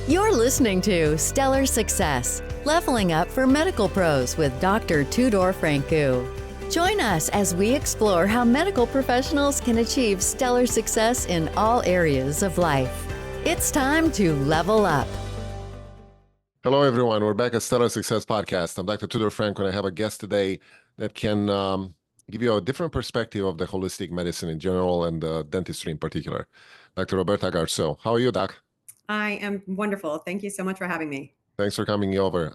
You're listening to Stellar Success, Leveling Up for Medical Pros with Dr. Tudor Francu. Join us as we explore how medical professionals can achieve stellar success in all areas of life. It's time to level up. Hello, everyone. We're back at Stellar Success Podcast. I'm Dr. Tudor Francu, and I have a guest today that can give you a different perspective of the holistic medicine in general and dentistry in particular. Dr. Roberta Garceau. How are you, Doc? I am wonderful. Thank you so much for having me. Thanks for coming over.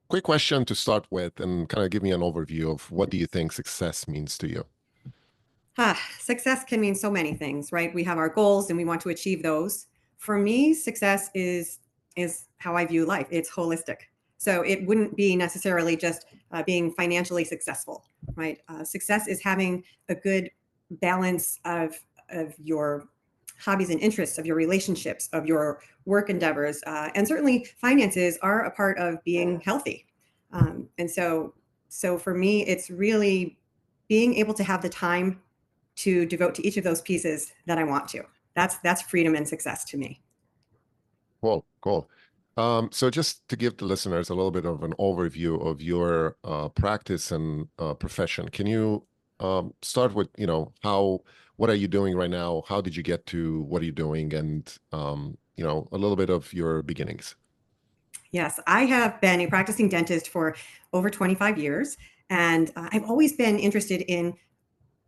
Quick question to start with, and kind of give me an overview of what do you think success means to you? Success can mean so many things, right? We have our goals and we want to achieve those. For me, success is how I view life. It's holistic. So it wouldn't be necessarily just being financially successful, right? Success is having a good balance of your hobbies and interests, of your relationships, of your work endeavors. And certainly finances are a part of being healthy. And so for me, it's really being able to have the time to devote to each of those pieces that I want to. That's freedom and success to me. Cool. So just to give the listeners a little bit of an overview of your practice and profession, can you start with, what are you doing right now? How did you get to what are you doing? And, a little bit of your beginnings. Yes, I have been a practicing dentist for over 25 years. And I've always been interested in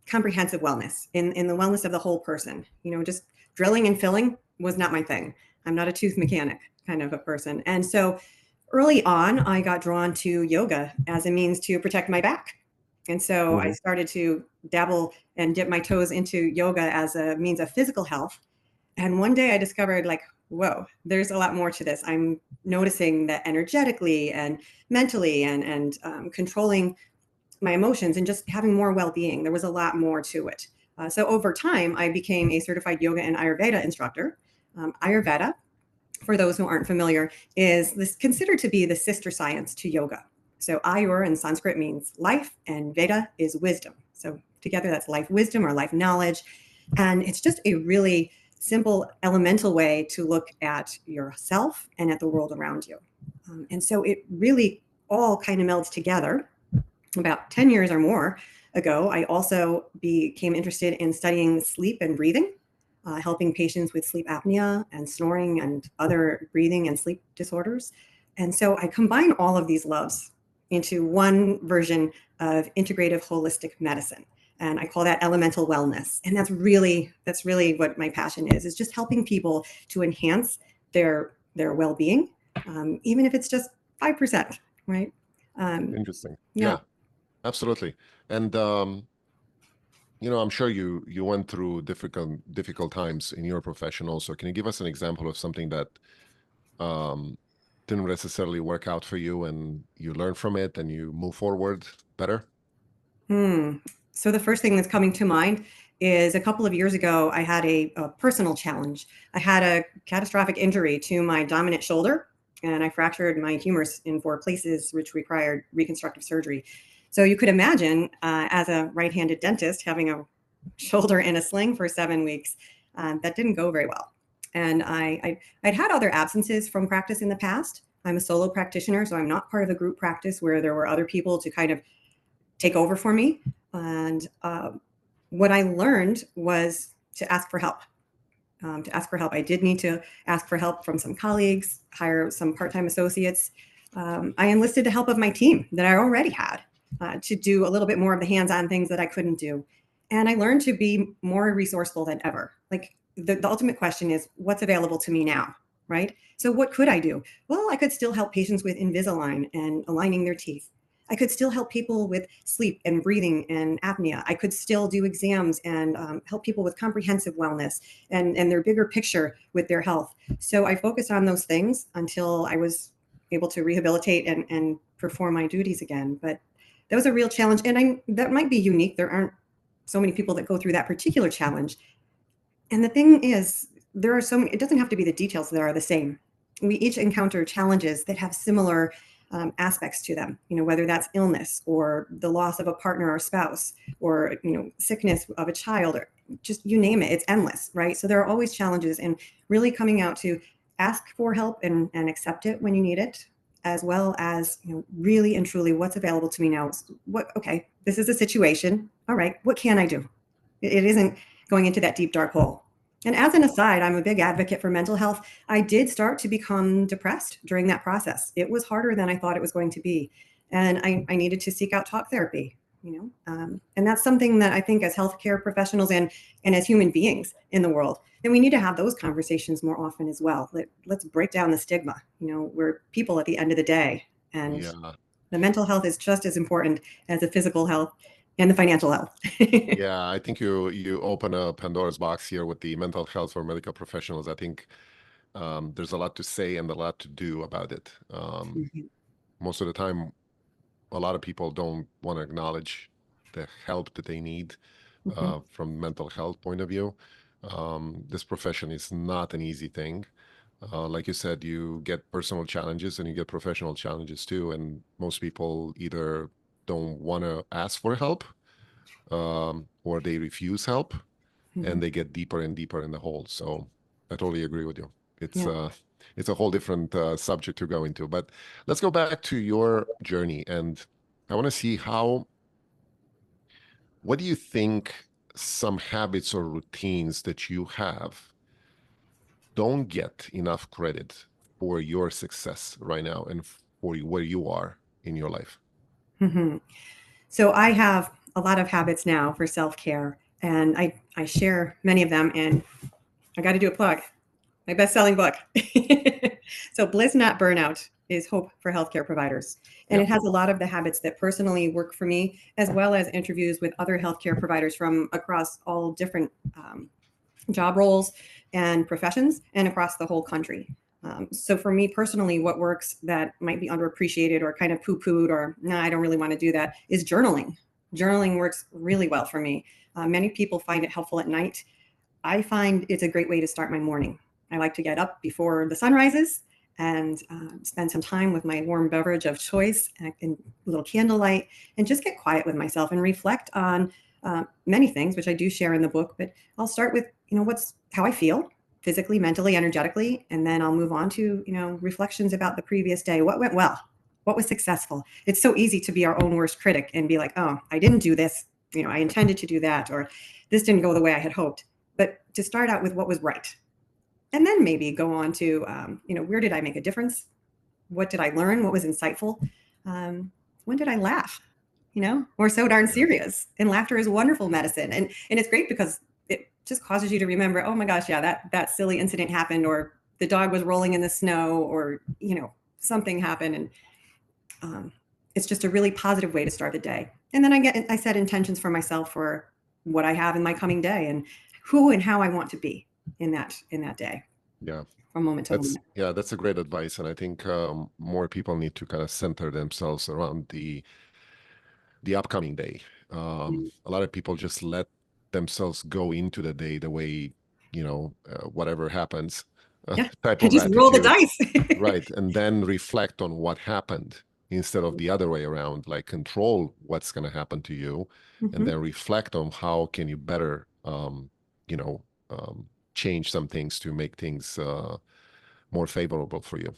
comprehensive wellness, in the wellness of the whole person. Just drilling and filling was not my thing. I'm not a tooth mechanic kind of a person. And so early on, I got drawn to yoga as a means to protect my back. And so I started to dabble and dip my toes into yoga as a means of physical health. And one day I discovered, whoa, there's a lot more to this. I'm noticing that energetically and mentally and controlling my emotions and just having more well-being, there was a lot more to it. So over time, I became a certified yoga and Ayurveda instructor. Ayurveda, for those who aren't familiar, is considered to be the sister science to yoga. So Ayur in Sanskrit means life and Veda is wisdom. So together that's life wisdom or life knowledge. And it's just a really simple, elemental way to look at yourself and at the world around you. And so it really all kind of melds together. About 10 years or more ago, I also became interested in studying sleep and breathing, helping patients with sleep apnea and snoring and other breathing and sleep disorders. And so I combine all of these loves into one version of integrative holistic medicine. And I call that elemental wellness. And that's really what my passion is just helping people to enhance their well-being, even if it's just 5%, right? Interesting. Yeah, absolutely. And, I'm sure you went through difficult times in your profession also. Can you give us an example of something that didn't necessarily work out for you and you learn from it and you move forward better? So the first thing that's coming to mind is a couple of years ago, I had a personal challenge. I had a catastrophic injury to my dominant shoulder, and I fractured my humerus in 4 places, which required reconstructive surgery. So you could imagine, as a right-handed dentist, having a shoulder in a sling for 7 weeks, that didn't go very well. And I'd had other absences from practice in the past. I'm a solo practitioner, so I'm not part of a group practice where there were other people to kind of take over for me. And what I learned was to ask for help. I did need to ask for help from some colleagues, hire some part-time associates. I enlisted the help of my team that I already had to do a little bit more of the hands-on things that I couldn't do. And I learned to be more resourceful than ever. The ultimate question is, what's available to me now, right? So what could I do? Well, I could still help patients with Invisalign and aligning their teeth. I could still help people with sleep and breathing and apnea. I could still do exams and help people with comprehensive wellness and their bigger picture with their health. So I focused on those things until I was able to rehabilitate and perform my duties again. But that was a real challenge. And that might be unique. There aren't so many people that go through that particular challenge. And the thing is, there are so many, it doesn't have to be the details that are the same. We each encounter challenges that have similar aspects to them, whether that's illness or the loss of a partner or spouse or, sickness of a child or just you name it, it's endless, right? So there are always challenges, and really coming out to ask for help and accept it when you need it, as well as, really and truly what's available to me now. Okay, this is a situation. All right, what can I do? It isn't going into that deep, dark hole. And as an aside, I'm a big advocate for mental health. I did start to become depressed during that process. It was harder than I thought it was going to be. And I needed to seek out talk therapy, and that's something that I think as healthcare professionals and as human beings in the world, then we need to have those conversations more often as well. Let's break down the stigma. We're people at the end of the day, and Yeah. the mental health is just as important as the physical health and the financial health. Yeah, I think you open a Pandora's box here with the mental health for medical professionals. I think there's a lot to say and a lot to do about it. Most of the time, a lot of people don't want to acknowledge the help that they need from mental health point of view. This profession is not an easy thing. Like you said, you get personal challenges and you get professional challenges too. And most people either don't want to ask for help or they refuse help and they get deeper and deeper in the hole. So I totally agree with you. It's a whole different subject to go into. But let's go back to your journey, and I want to see what do you think some habits or routines that you have don't get enough credit for your success right now and for where you are in your life? So I have a lot of habits now for self-care, and I share many of them, and I got to do a plug. My best-selling book. So Bliss, Not Burnout is hope for healthcare providers. And it has a lot of the habits that personally work for me, as well as interviews with other healthcare providers from across all different job roles and professions and across the whole country. So for me personally, what works that might be underappreciated or kind of poo-pooed or, no, I don't really want to do that, is journaling. Journaling works really well for me. Many people find it helpful at night. I find it's a great way to start my morning. I like to get up before the sun rises and spend some time with my warm beverage of choice and a little candlelight and just get quiet with myself and reflect on many things, which I do share in the book. But I'll start with, how I feel physically, mentally, energetically, and then I'll move on to, reflections about the previous day. What went well? What was successful? It's so easy to be our own worst critic and be like, oh, I didn't do this. I intended to do that, or this didn't go the way I had hoped. But to start out with what was right. And then maybe go on to, where did I make a difference? What did I learn? What was insightful? When did I laugh? We're so darn serious. And laughter is wonderful medicine. And it's great because it just causes you to remember, oh my gosh, yeah, that silly incident happened, or the dog was rolling in the snow, or, something happened. And it's just a really positive way to start the day. And then I set intentions for myself for what I have in my coming day and who and how I want to be in that day. Yeah. From moment to moment. Yeah, that's a great advice. And I think more people need to kind of center themselves around the upcoming day. A lot of people just let themselves go into the day the way, whatever happens, type of just attitude. Roll the dice. Right. And then reflect on what happened instead of the other way around, like control what's going to happen to you and then reflect on how can you better, change some things to make things more favorable for you.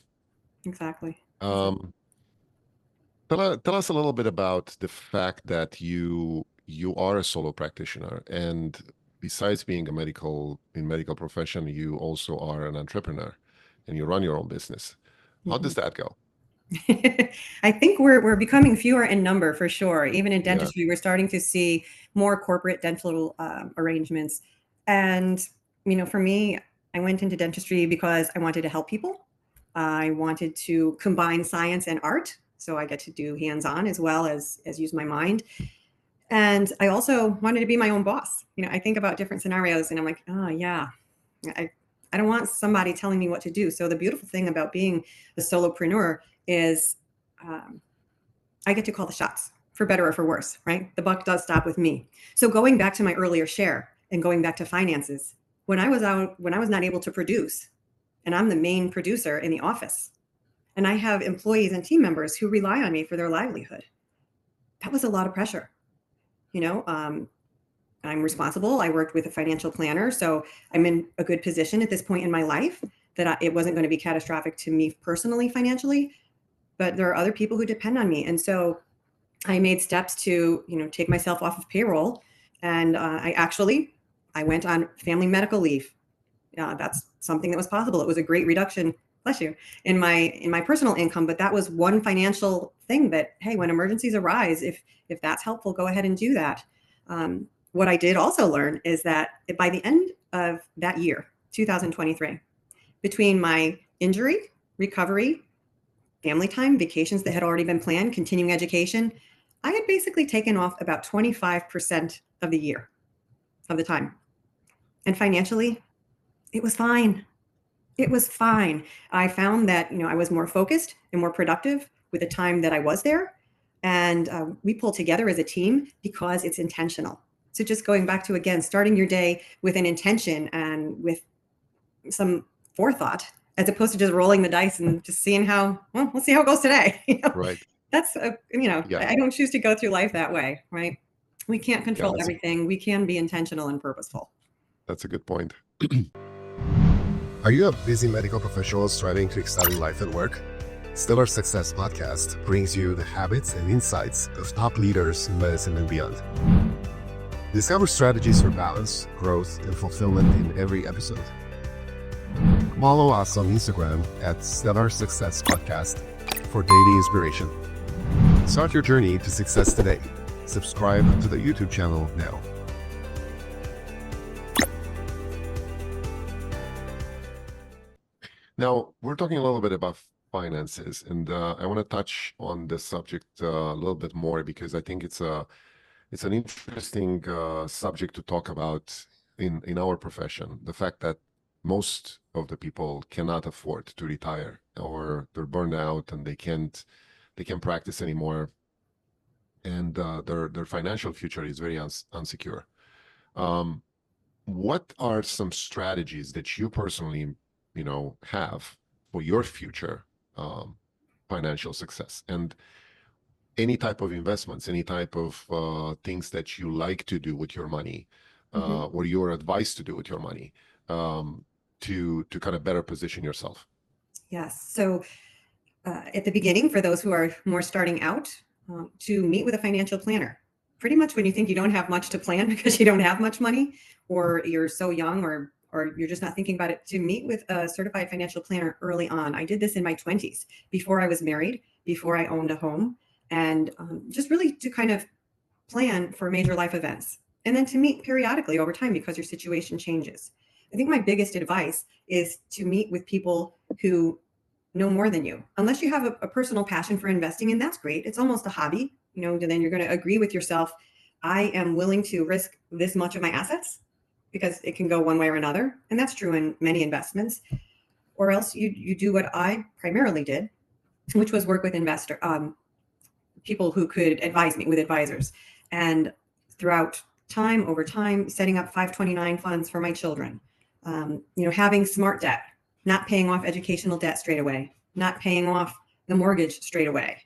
Exactly. Tell us a little bit about the fact that you are a solo practitioner, and besides being a medical profession, you also are an entrepreneur, and you run your own business. How does that go? I think we're becoming fewer in number for sure. Even in dentistry, we're starting to see more corporate dental arrangements. And for me, I went into dentistry because I wanted to help people. I wanted to combine science and art. So I get to do hands-on as well as use my mind. And I also wanted to be my own boss. I think about different scenarios and I'm like, oh yeah, I don't want somebody telling me what to do. So the beautiful thing about being a solopreneur is I get to call the shots, for better or for worse, right? The buck does stop with me. So going back to my earlier share and going back to finances, when I was not able to produce, and I'm the main producer in the office, and I have employees and team members who rely on me for their livelihood, that was a lot of pressure. I'm responsible. I worked with a financial planner, so I'm in a good position at this point in my life that it wasn't going to be catastrophic to me personally, financially, but there are other people who depend on me. And so I made steps to, take myself off of payroll. And I went on family medical leave. That's something that was possible. It was a great reduction, bless you, in my personal income. But that was one financial thing that, hey, when emergencies arise, if that's helpful, go ahead and do that. What I did also learn is that by the end of that year, 2023, between my injury, recovery, family time, vacations that had already been planned, continuing education, I had basically taken off about 25% of the year, of the time. And financially, it was fine. It was fine. I found that, I was more focused and more productive with the time that I was there. And we pull together as a team because it's intentional. So just going back to, again, starting your day with an intention and with some forethought, as opposed to just rolling the dice and just seeing we'll see how it goes today. Right. That's, Yeah. I don't choose to go through life that way, right? We can't control everything. We can be intentional and purposeful. That's a good point. Are you a busy medical professional striving to excel in life and work? Stellar Success Podcast brings you the habits and insights of top leaders in medicine and beyond. Discover strategies for balance, growth, and fulfillment in every episode. Follow us on Instagram at Stellar Success Podcast for daily inspiration. Start your journey to success today. Subscribe to the YouTube channel now. Now, we're talking a little bit about finances, and I want to touch on this subject a little bit more because I think it's an interesting subject to talk about in our profession. The fact that most of the people cannot afford to retire, or they're burned out and they can't practice anymore, and their financial future is very unsecure. What are some strategies that you personally have for your future financial success, and any type of investments, any type of things that you like to do with your money, or your advice to do with your money, to kind of better position yourself? Yes. So at the beginning, for those who are more starting out, to meet with a financial planner. Pretty much when you think you don't have much to plan because you don't have much money, or you're so young, or you're just not thinking about it, to meet with a certified financial planner early on. I did this in my 20s, before I was married, before I owned a home, and just really to kind of plan for major life events, and then to meet periodically over time because your situation changes. I think my biggest advice is to meet with people who know more than you, unless you have a personal passion for investing, and that's great. It's almost a hobby, then you're going to agree with yourself. I am willing to risk this much of my assets because it can go one way or another. And that's true in many investments. Or else you do what I primarily did, which was work with people who could advise me, with advisors. And throughout time, over time, setting up 529 funds for my children, having smart debt, not paying off educational debt straight away, not paying off the mortgage straight away,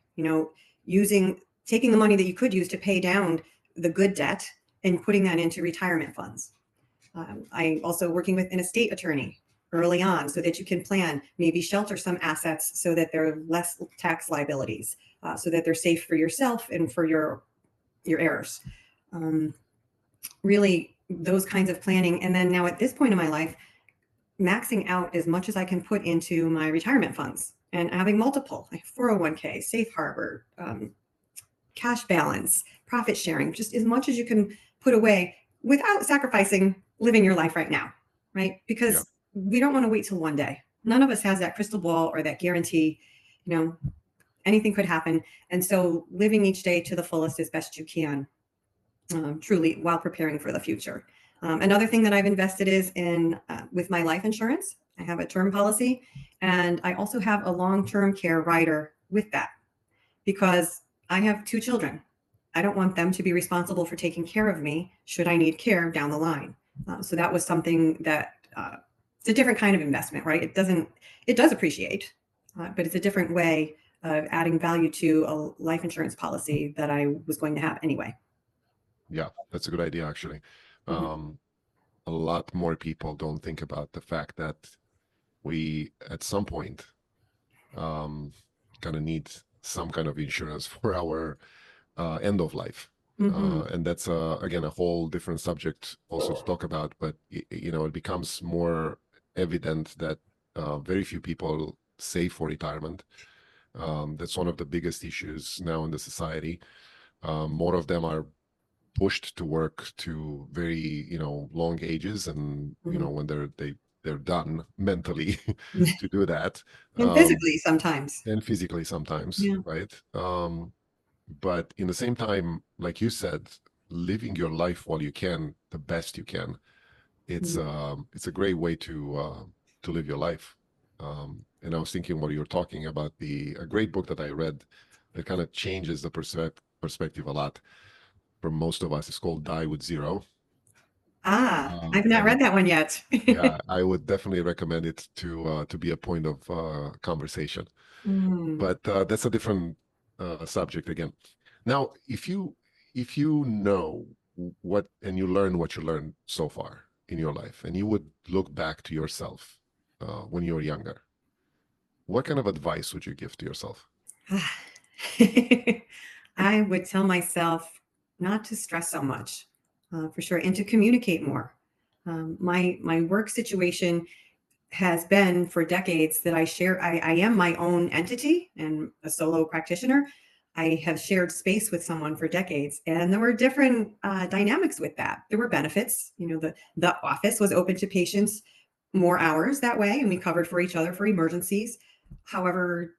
taking the money that you could use to pay down the good debt and putting that into retirement funds. I also working with an estate attorney early on so that you can plan, maybe shelter some assets so that there are less tax liabilities, so that they're safe for yourself and for your heirs. Really, those kinds of planning. And then now at this point in my life, maxing out as much as I can put into my retirement funds and having multiple, like 401k, safe harbor, cash balance, profit sharing, just as much as you can put away without sacrificing living your life right now, right? Because we don't want to wait till one day. None of us has that crystal ball or that guarantee, anything could happen. And so living each day to the fullest as best you can, truly, while preparing for the future. Another thing that I've invested is in with my life insurance. I have a term policy, and I also have a long-term care rider with that because I have 2 children. I don't want them to be responsible for taking care of me should I need care down the line. So that was something that it's a different kind of investment, right? It does appreciate, but it's a different way of adding value to a life insurance policy that I was going to have anyway. Yeah, that's a good idea, actually. A lot more people don't think about the fact that we at some point kind of need some kind of insurance for our end of life. And that's again a whole different subject also to talk about. But it becomes more evident that very few people save for retirement. That's one of the biggest issues now in the society. More of them are pushed to work to very long ages, and when they're done mentally to do that, And physically sometimes. and physically sometimes, Yeah. right? But in the same time, like you said, living your life while you can, the best you can, it's a great way to live your life. And I was thinking what you're talking about, a great book that I read that kind of changes the perspective a lot for most of us. It's called Die with Zero. I've not read that one yet. Yeah, I would definitely recommend it to be a point of conversation. But that's a different subject again. Now, if you know what, and you learn what you learned so far in your life, and you would look back to yourself when you were younger, what kind of advice would you give to yourself? I would tell myself not to stress so much, for sure, and to communicate more. My work situation has been for decades that I am my own entity and a solo practitioner. I have shared space with someone for decades, and there were different dynamics with that. There were benefits. The office was open to patients more hours that way, and we covered for each other for emergencies. However,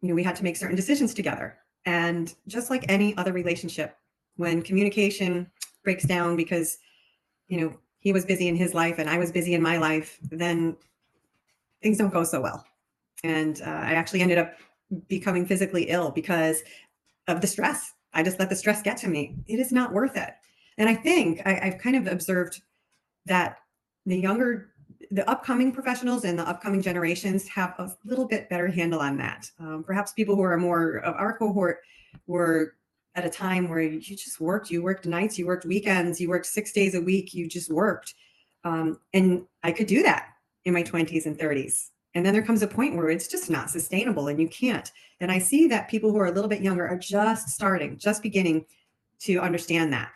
we had to make certain decisions together. And just like any other relationship, when communication breaks down because, he was busy in his life and I was busy in my life, then things don't go so well. And I actually ended up becoming physically ill because of the stress. I just let the stress get to me. It is not worth it. And I think I've kind of observed that the upcoming professionals and the upcoming generations have a little bit better handle on that. Perhaps people who are more of our cohort were at a time where you just worked. You worked nights, you worked weekends, you worked 6 days a week, you just worked. And I could do that in my 20s and 30s. And then there comes a point where it's just not sustainable and you can't. And I see that people who are a little bit younger are just beginning to understand that.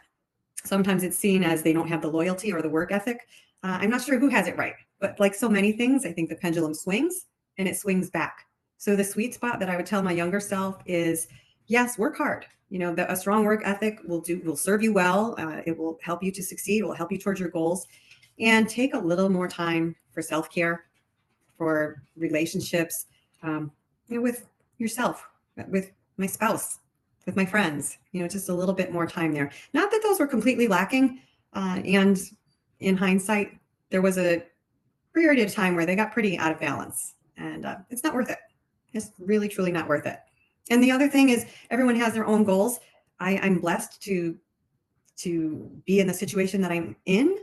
Sometimes it's seen as they don't have the loyalty or the work ethic. I'm not sure who has it right, but like so many things, I think the pendulum swings and it swings back. So the sweet spot that I would tell my younger self is, yes, work hard. A strong work ethic will serve you well. It will help you to succeed. It will help you towards your goals. And take a little more time for self-care, for relationships, with yourself, with my spouse, with my friends, just a little bit more time there. Not that those were completely lacking. And in hindsight, there was a period of time where they got pretty out of balance, and it's not worth it. It's really, truly not worth it. And the other thing is everyone has their own goals. I'm blessed to be in the situation that I'm in.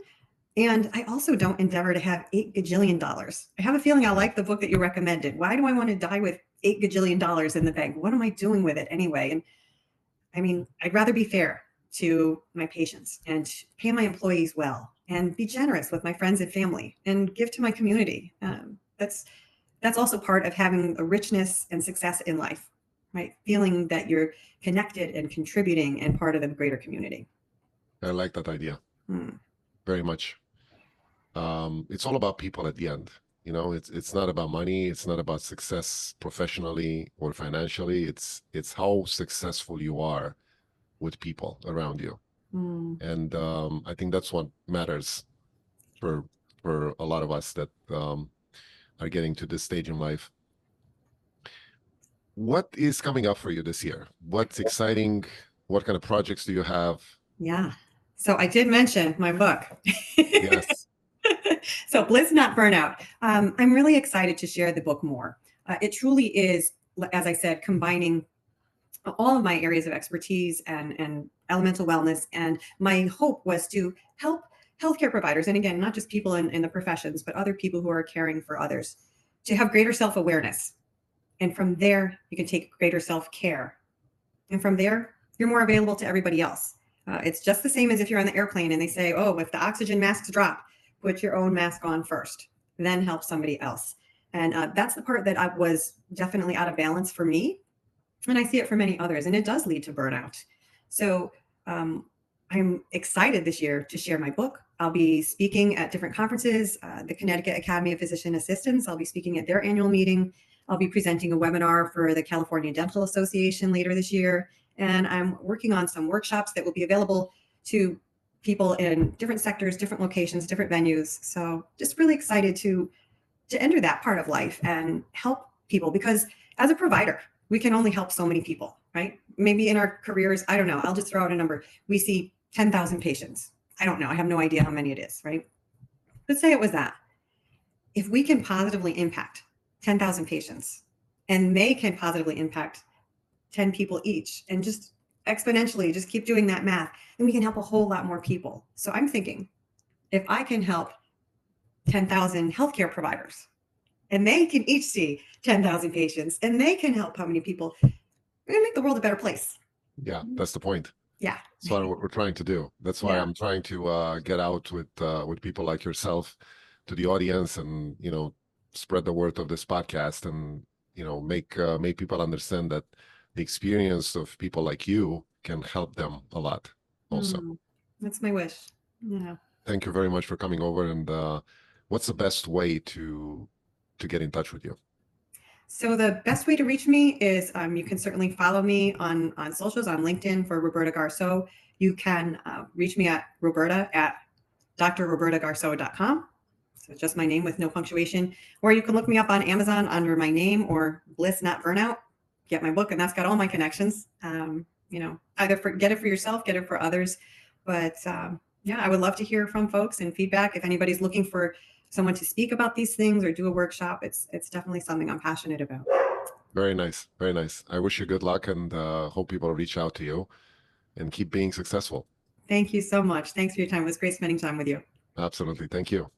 And I also don't endeavor to have $8 gajillion. I have a feeling I like the book that you recommended. Why do I want to die with $8 gajillion in the bank? What am I doing with it anyway? And I mean, I'd rather be fair to my patients and pay my employees well and be generous with my friends and family and give to my community. That's also part of having a richness and success in life, right? Feeling that you're connected and contributing and part of the greater community. I like that idea very much. It's all about people at the end. It's not about money. It's not about success professionally or financially. It's how successful you are with people around you. And I think that's what matters for a lot of us that are getting to this stage in life. What is coming up for you this year? What's exciting? What kind of projects do you have? Yeah. So I did mention my book. Yes. So Bliss, Not Burnout. I'm really excited to share the book more. It truly is, as I said, combining all of my areas of expertise and elemental wellness. And my hope was to help healthcare providers, and again, not just people in the professions, but other people who are caring for others, to have greater self-awareness. And from there, you can take greater self-care. And from there, you're more available to everybody else. It's just the same as if you're on the airplane and they say, oh, if the oxygen masks drop, put your own mask on first, then help somebody else. And that's the part that I was definitely out of balance for me. And I see it for many others, and it does lead to burnout. So I'm excited this year to share my book. I'll be speaking at different conferences, the Connecticut Academy of Physician Assistants. I'll be speaking at their annual meeting. I'll be presenting a webinar for the California Dental Association later this year. And I'm working on some workshops that will be available to people in different sectors, different locations, different venues. So just really excited to enter that part of life and help people, because as a provider, we can only help so many people, right? Maybe in our careers, I don't know, I'll just throw out a number. We see 10,000 patients. I don't know, I have no idea how many it is, right? Let's say it was that. If we can positively impact 10,000 patients and they can positively impact 10 people each, and just exponentially just keep doing that math, then we can help a whole lot more people. So I'm thinking, if I can help 10,000 healthcare providers and they can each see 10,000 patients and they can help how many people, we're going to make the world a better place. Yeah, that's the point. Yeah. That's what we're trying to do. That's why I'm trying to get out with people like yourself to the audience, and spread the word of this podcast, and make people understand that the experience of people like you can help them a lot also. That's my wish. Yeah. Thank you very much for coming over. And what's the best way to get in touch with you? So the best way to reach me is you can certainly follow me on socials, on LinkedIn for Roberta Garceau. You can reach me at drrobertagarceau.com. So just my name with no punctuation. Or you can look me up on Amazon under my name, or Bliss, Not Burnout. Get my book, and that's got all my connections. Either get it for yourself, get it for others. But I would love to hear from folks and feedback. If anybody's looking for someone to speak about these things or do a workshop, it's definitely something I'm passionate about. Very nice. Very nice. I wish you good luck, and hope people reach out to you and keep being successful. Thank you so much. Thanks for your time. It was great spending time with you. Absolutely. Thank you.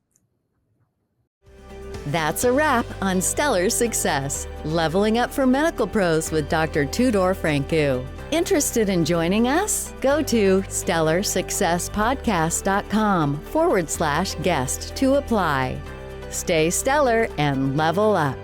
That's a wrap on Stellar Success, Leveling Up for Medical Pros with Dr. Tudor Francu. Interested in joining us? Go to stellarsuccesspodcast.com/guest to apply. Stay stellar and level up.